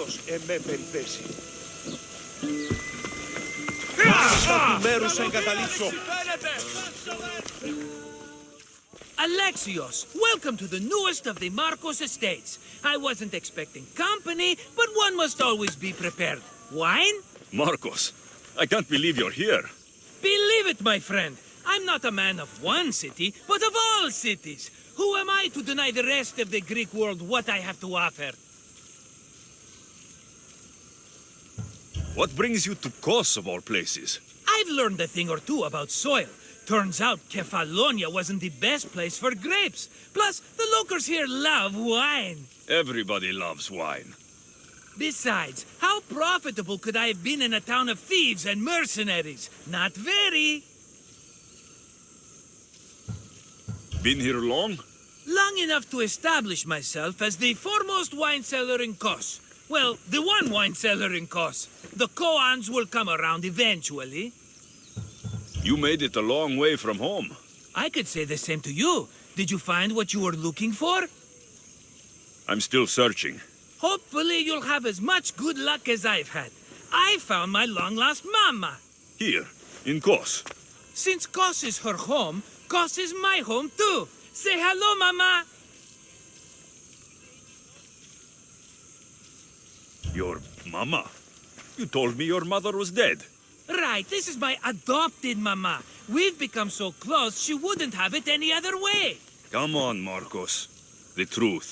ποιος εμέ περιπέσει. Άστα του μέρους εγκαταλείψω. Alexios, welcome to the newest of the Marcos estates. I wasn't expecting company, but one must always be prepared. Wine? Marcos, I can't believe you're here. Believe it, my friend. I'm not a man of one city, but of all cities. Who am I to deny the rest of the Greek world what I have to offer? What brings you to Kos of all places? I've learned a thing or two about soil. Turns out Kefalonia wasn't the best place for grapes. Plus, the locals here love wine. Everybody loves wine. Besides, how profitable could I have been in a town of thieves and mercenaries? Not very. Been here long? Long enough to establish myself as the foremost wine seller in Kos. Well, the one wine seller in Kos. The koans will come around eventually. You made it a long way from home. I could say the same to you. Did you find what you were looking for? I'm still searching. Hopefully you'll have as much good luck as I've had. I found my long-lost mama. Here, in Kos. Since Kos is her home, Kos is my home too. Say hello, mama. Your mama? You told me your mother was dead. Right, this is my adopted mama. We've become so close, she wouldn't have it any other way. Come on, Marcos. The truth.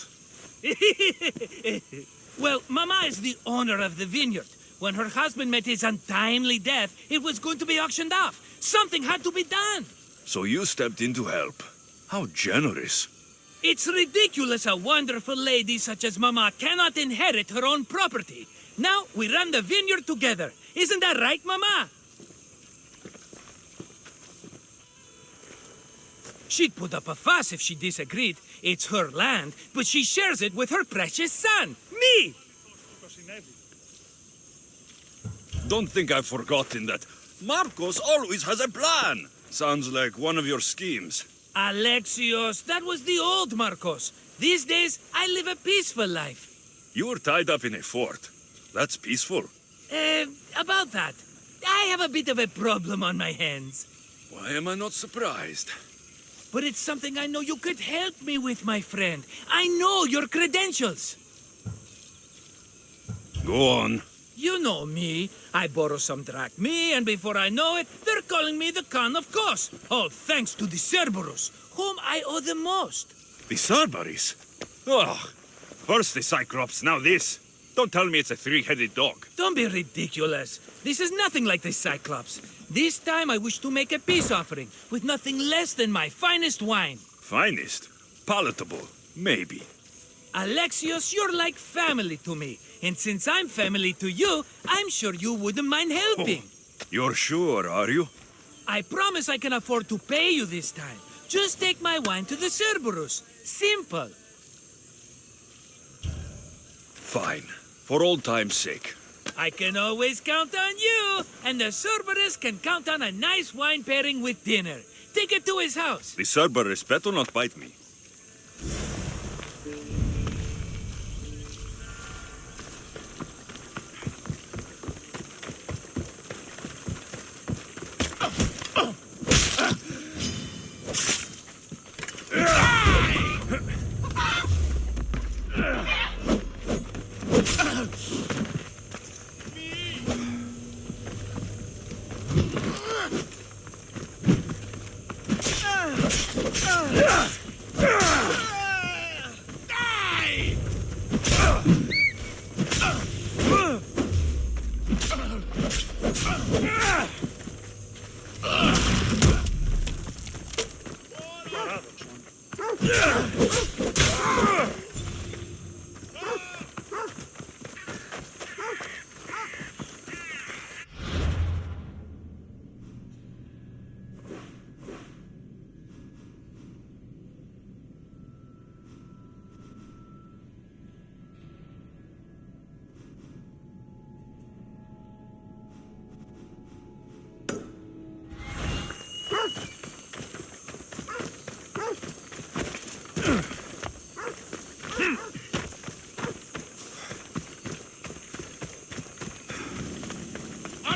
Well, mama is the owner of the vineyard. When her husband met his untimely death, it was going to be auctioned off. Something had to be done. So you stepped in to help. How generous. It's ridiculous a wonderful lady such as mama cannot inherit her own property. Now we run the vineyard together. Isn't that right, mama? She'd put up a fuss if she disagreed. It's her land, but she shares it with her precious son, me! Don't think I've forgotten that. Marcos always has a plan. Sounds like one of your schemes. Alexios, that was the old Marcos. These days, I live a peaceful life. You were tied up in a fort. That's peaceful. About that. I have a bit of a problem on my hands. Why am I not surprised? But it's something I know you could help me with, my friend. I know your credentials. Go on. You know me. I borrow some drachmi, and before I know it, they're calling me the Khan of Kos. All thanks to the Cerberus, whom I owe the most. The Cerberus? Ugh. First the Cyclops, now this. Don't tell me it's a three-headed dog. Don't be ridiculous. This is nothing like the Cyclops. This time I wish to make a peace offering, with nothing less than my finest wine. Finest? Palatable? Maybe. Alexios, you're like family to me. And since I'm family to you, I'm sure you wouldn't mind helping. Oh, you're sure, are you? I promise I can afford to pay you this time. Just take my wine to the Cerberus. Simple. Fine. For old time's sake. I can always count on you. And the Cerberus can count on a nice wine pairing with dinner. Take it to his house. The Cerberus better not bite me.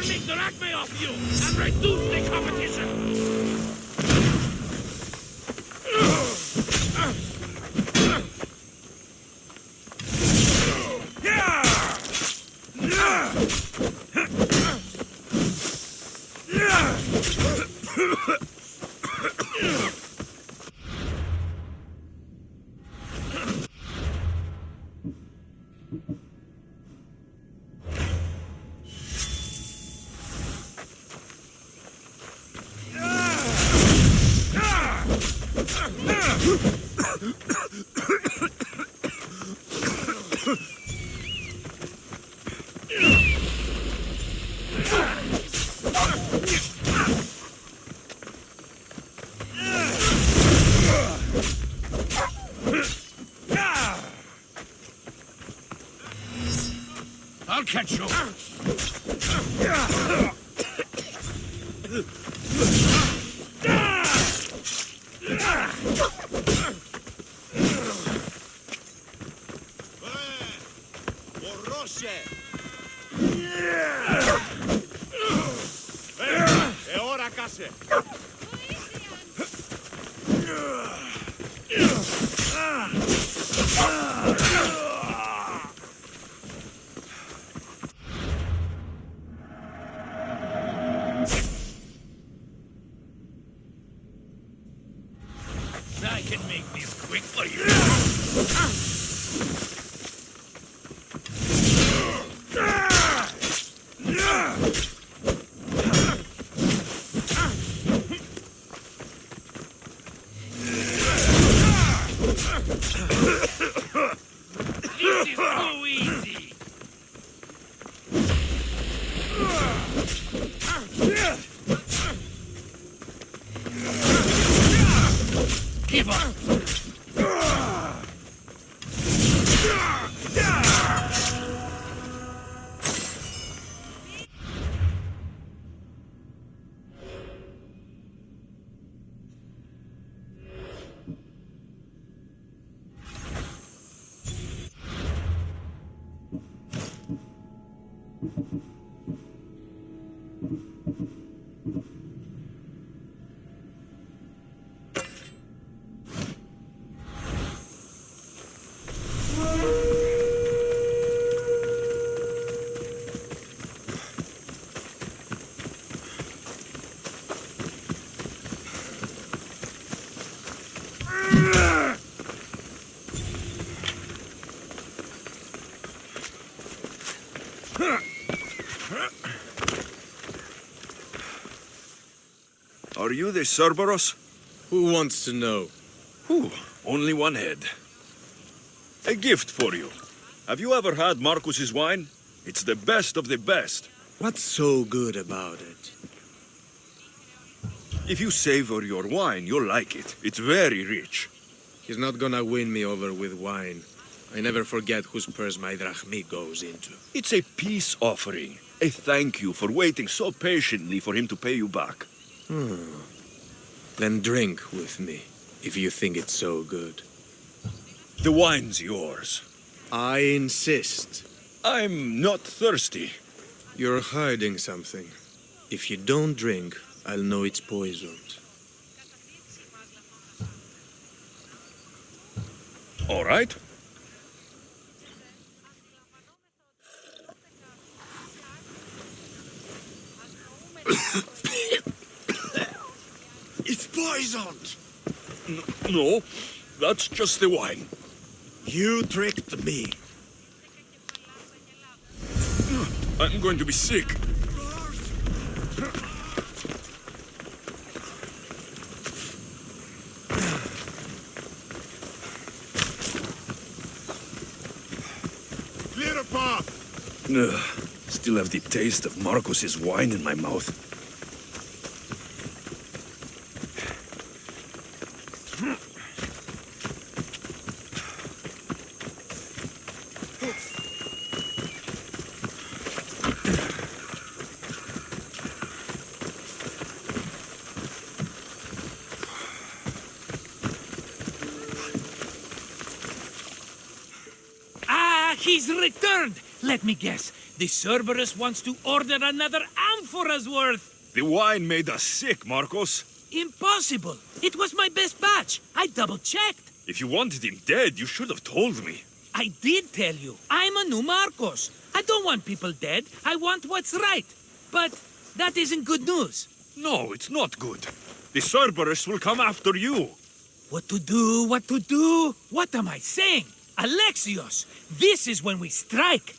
me drag me off you and reduce the competition! I'll catch you. E ora case. I can make this quick for you. This is too easy. Give up. Are you the Cerberus? Who wants to know? Whew, only one head. A gift for you. Have you ever had Marcus's wine? It's the best of the best. What's so good about it? If you savor your wine, you'll like it. It's very rich. He's not gonna win me over with wine. I never forget whose purse my drachmi goes into. It's a peace offering. A thank you for waiting so patiently for him to pay you back. Then drink with me, if you think it's so good. The wine's yours. I insist. I'm not thirsty. You're hiding something. If you don't drink, I'll know it's poisoned. All right. It's poisoned! No, that's just the wine. You tricked me. I'm going to be sick. Clear a path. Still have the taste of Marcus's wine in my mouth. He's returned! Let me guess. The Cerberus wants to order another amphora's worth. The wine made us sick, Marcos. Impossible. It was my best batch. I double-checked. If you wanted him dead, you should have told me. I did tell you. I'm a new Marcos. I don't want people dead. I want what's right. But that isn't good news. No, it's not good. The Cerberus will come after you. What to do? What to do? What am I saying? Alexios, this is when we strike.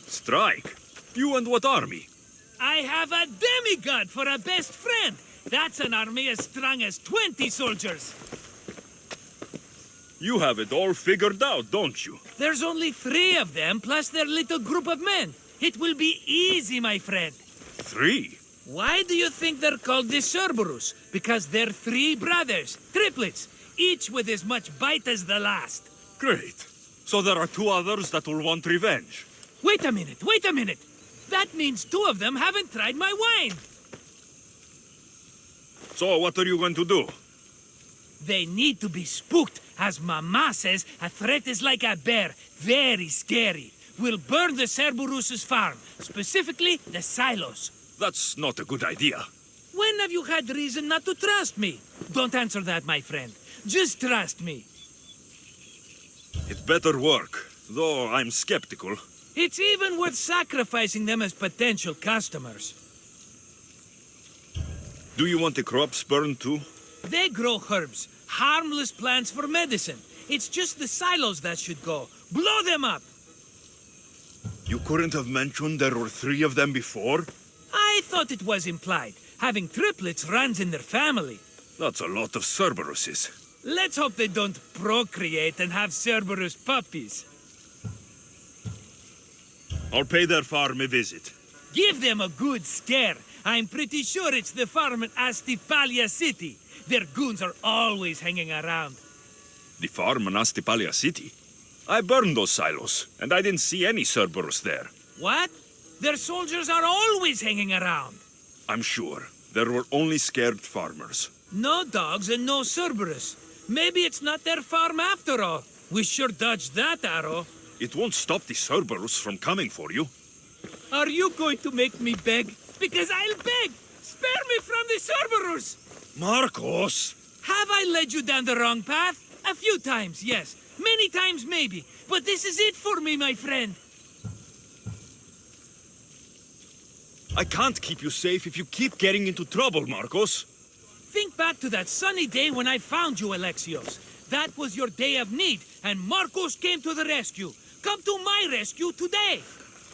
Strike? You and what army? I have a demigod for a best friend. That's an army as strong as 20 soldiers. You have it all figured out, don't you? There's only 3 of them, plus their little group of men. It will be easy, my friend. 3? Why do you think they're called the Cerberus? Because they're 3 brothers, triplets, each with as much bite as the last. Great. So there are 2 others that will want revenge. Wait a minute. That means 2 of them haven't tried my wine. So what are you going to do? They need to be spooked. As Mama says, a threat is like a bear. Very scary. We'll burn the Cerberus' farm, specifically the silos. That's not a good idea. When have you had reason not to trust me? Don't answer that, my friend. Just trust me. It better work, though I'm skeptical. It's even worth sacrificing them as potential customers. Do you want the crops burned too? They grow herbs, harmless plants for medicine. It's just the silos that should go. Blow them up! You couldn't have mentioned there were 3 of them before? I thought it was implied. Having triplets runs in their family. That's a lot of Cerberuses. Let's hope they don't procreate and have Cerberus puppies. I'll pay their farm a visit. Give them a good scare. I'm pretty sure it's the farm in Astipalia City. Their goons are always hanging around. The farm in Astipalia City? I burned those silos, and I didn't see any Cerberus there. What? Their soldiers are always hanging around. I'm sure. There were only scared farmers. No dogs and no Cerberus. Maybe it's not their farm after all. We sure dodged that arrow. It won't stop the Cerberus from coming for you. Are you going to make me beg? Because I'll beg! Spare me from the Cerberus! Marcos! Have I led you down the wrong path? A few times, yes. Many times, maybe. But this is it for me, my friend. I can't keep you safe if you keep getting into trouble, Marcos. Think back to that sunny day when I found you, Alexios. That was your day of need, and Marcos came to the rescue. Come to my rescue today.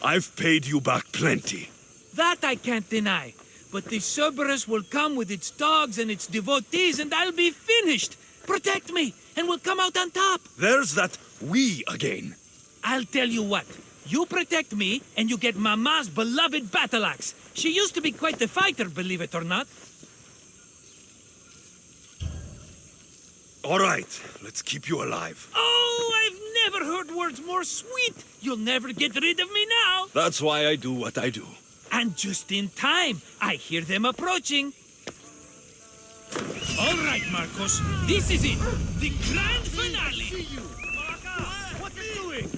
I've paid you back plenty. That I can't deny. But the Cerberus will come with its dogs and its devotees, and I'll be finished. Protect me, and we'll come out on top. There's that we again. I'll tell you what. You protect me, and you get Mama's beloved battle axe. She used to be quite the fighter, believe it or not. All right, let's keep you alive. Oh, I've never heard words more sweet. You'll never get rid of me now. That's why I do what I do. And just in time, I hear them approaching. All right, Marcos, this is it. The grand finale. What are you doing?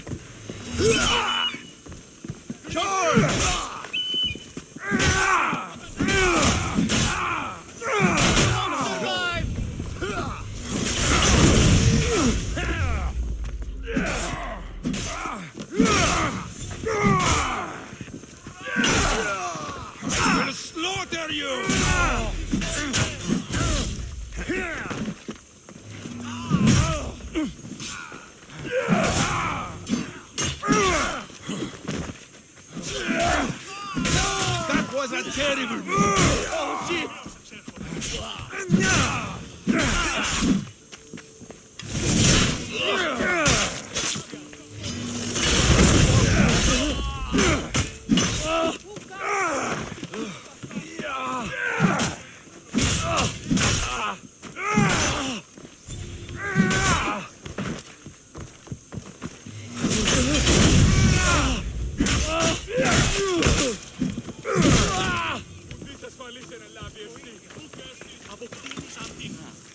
I'm gonna slaughter you! That was a terrible move. Oh, shit!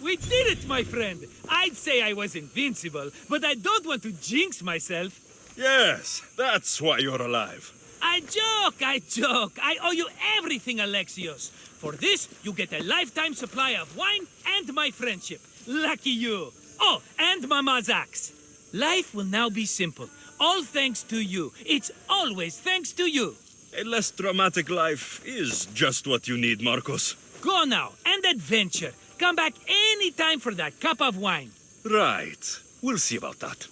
We did it, my friend. I'd say I was invincible, but I don't want to jinx myself. Yes, that's why you're alive. I joke, I joke. I owe you everything, Alexios. For this, you get a lifetime supply of wine and my friendship. Lucky you. Oh, and Mama's axe. Life will now be simple. All thanks to you. It's always thanks to you. A less dramatic life is just what you need, Marcos. Go now, and adventure. Come back any time for that cup of wine. Right. We'll see about that.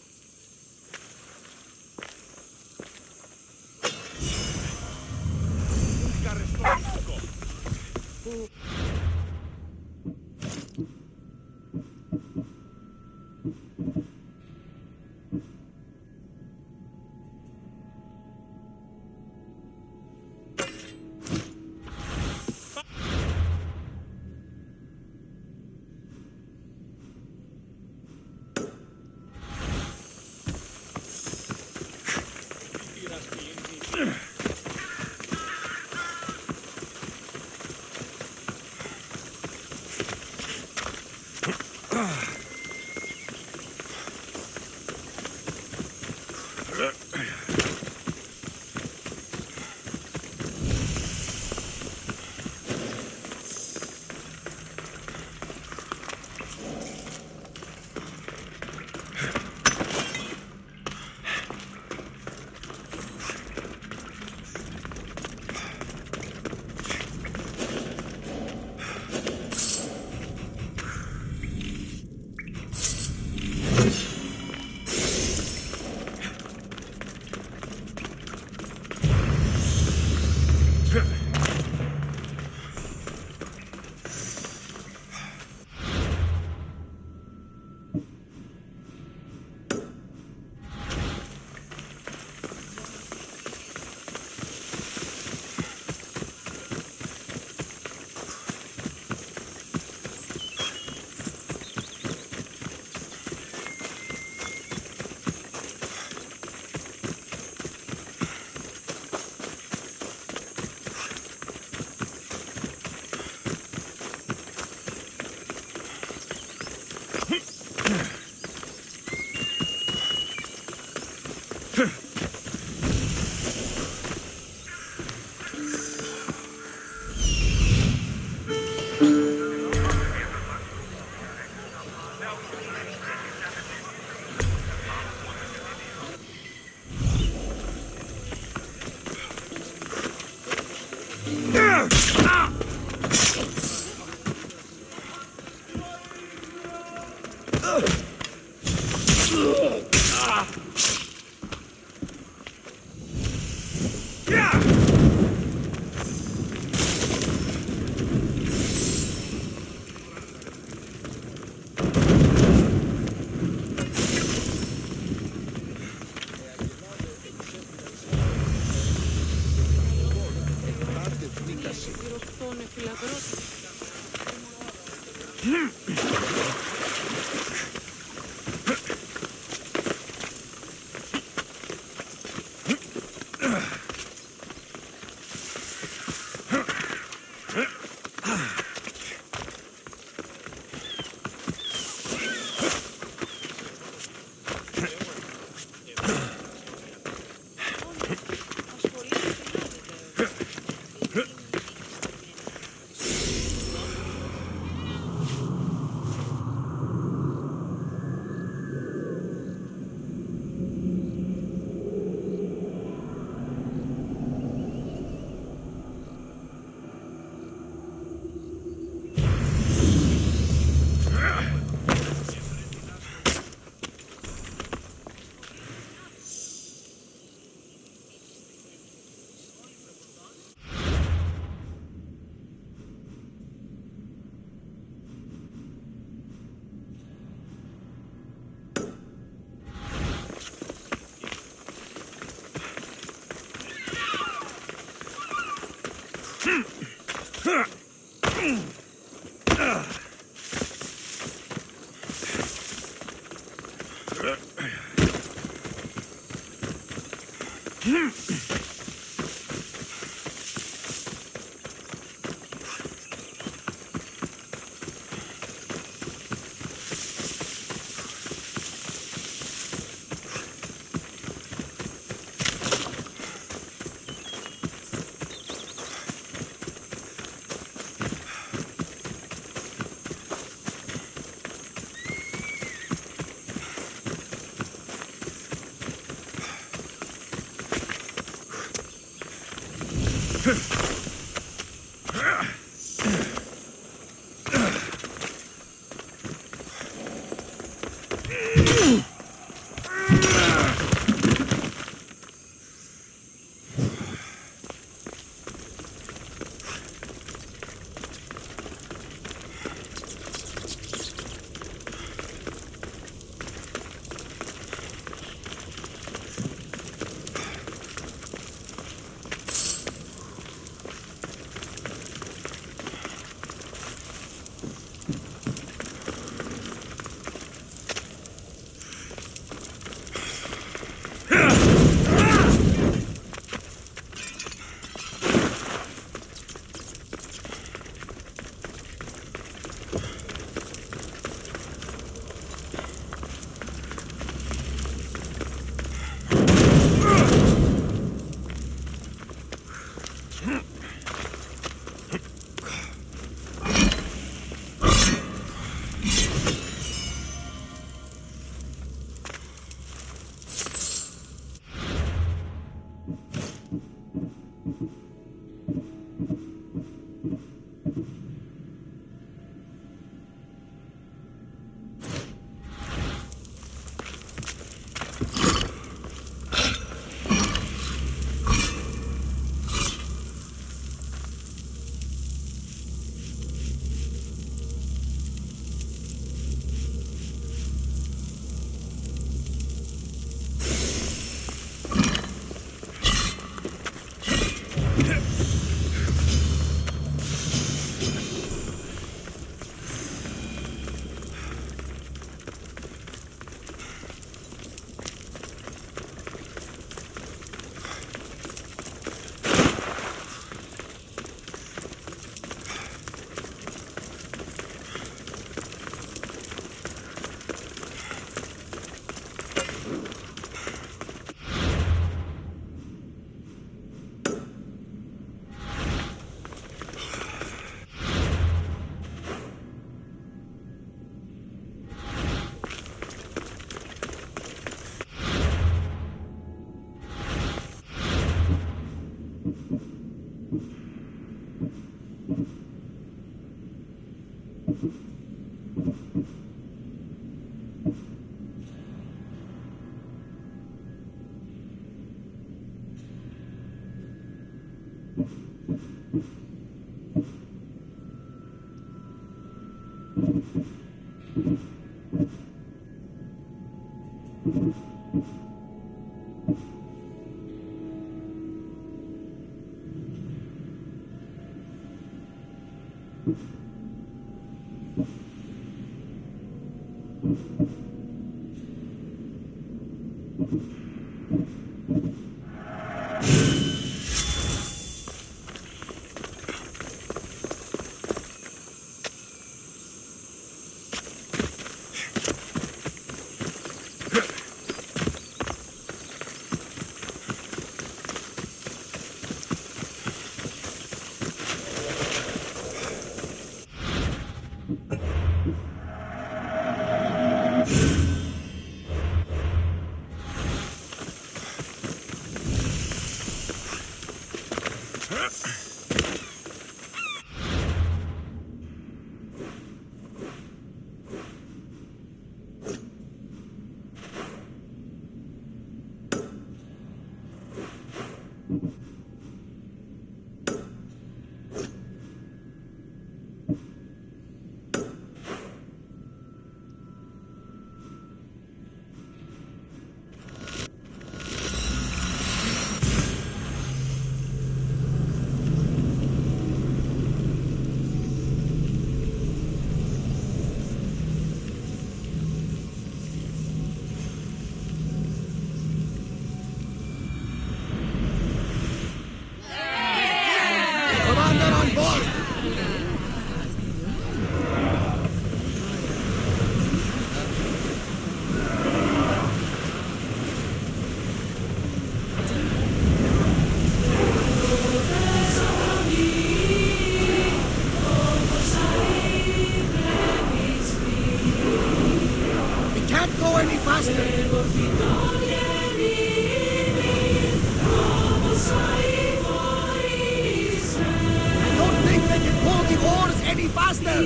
faster!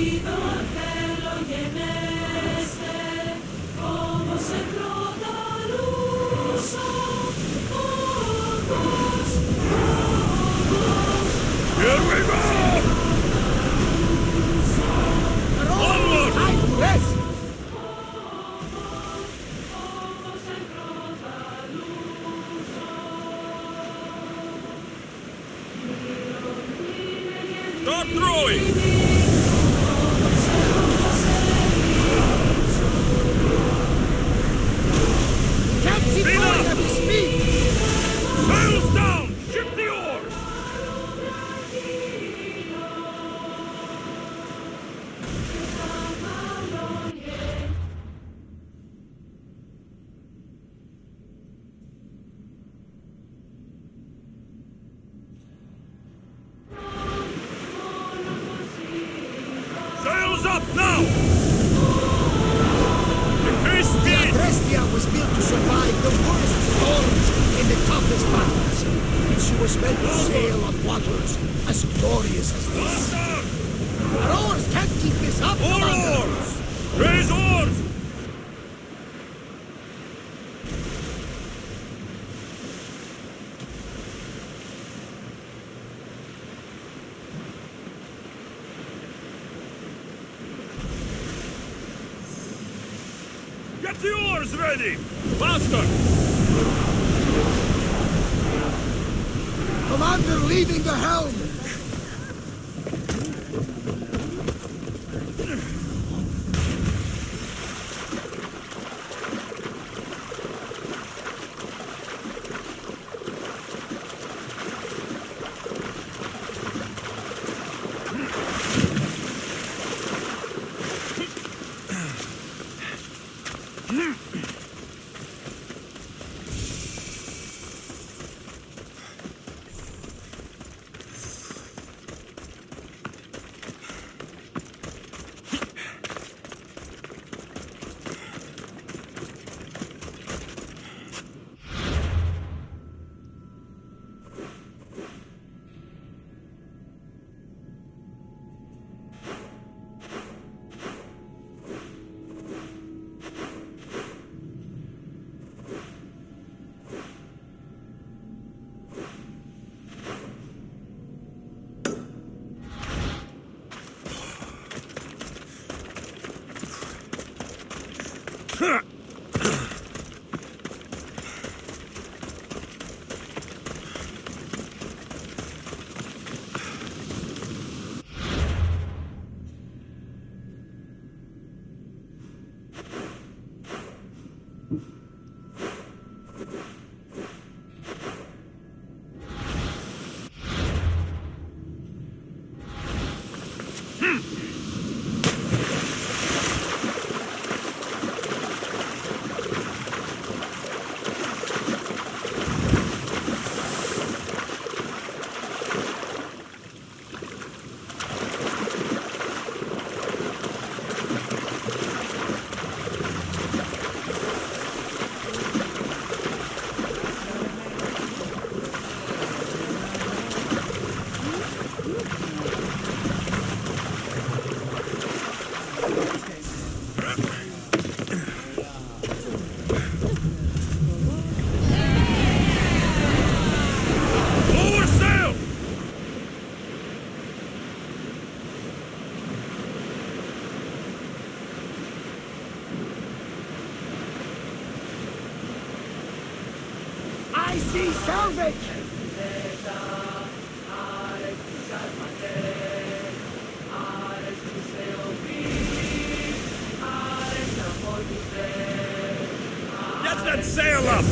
Here we go! Onward! Rest! Start throwing! Can't keep Speed going up! at this speed! Sails down! Ship the oars! Sails up now! Increase The speed! Adrestia was built to survive the worst storms in the toughest battles. And she was meant to sail on waters as glorious as this. Faster! Our oars can't keep this up, All Commander! oars! Raise oars! Get the oars ready! Faster! Commander leaving the helm! Lower sail! I see salvage! Get that sail up!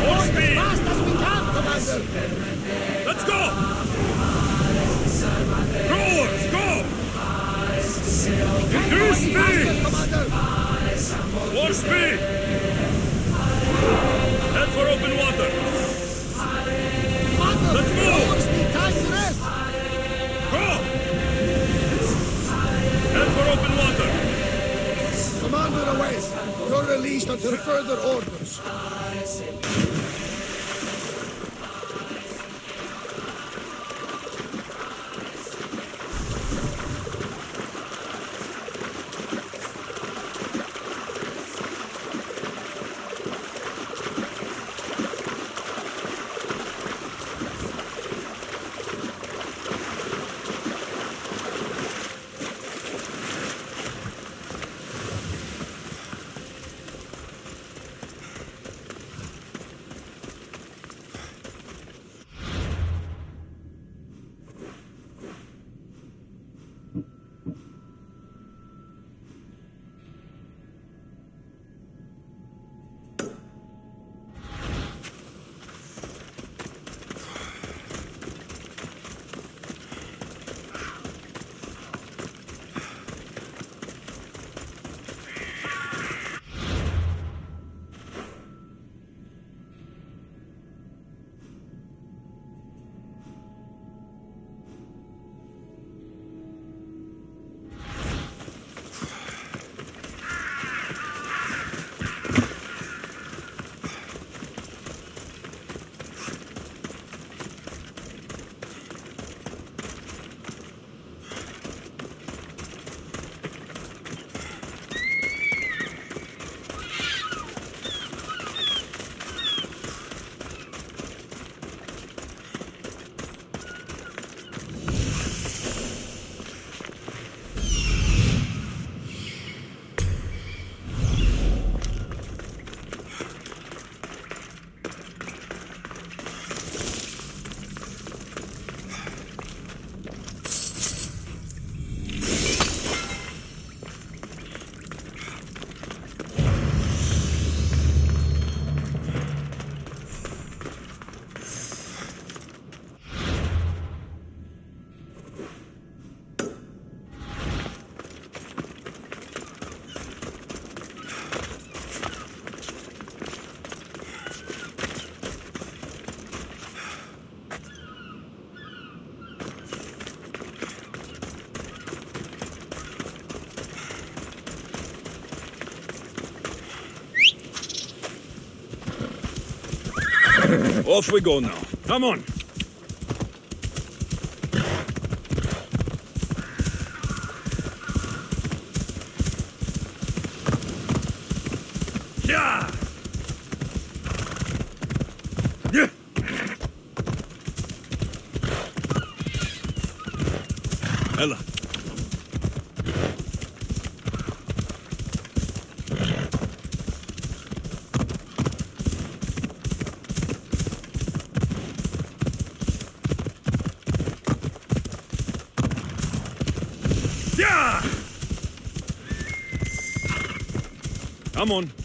More speed! Fast as we can, Commander! Let's go! Rowers, go! Increase Faster, speed! Commander! More speed! Head for open water! Commander! Let's move! Oars need time to rest! Go! Head for open water! Commander away! You're released until further orders. Off we go now. Come on. Yeah. Yeah. Ella. Yeah! Come on.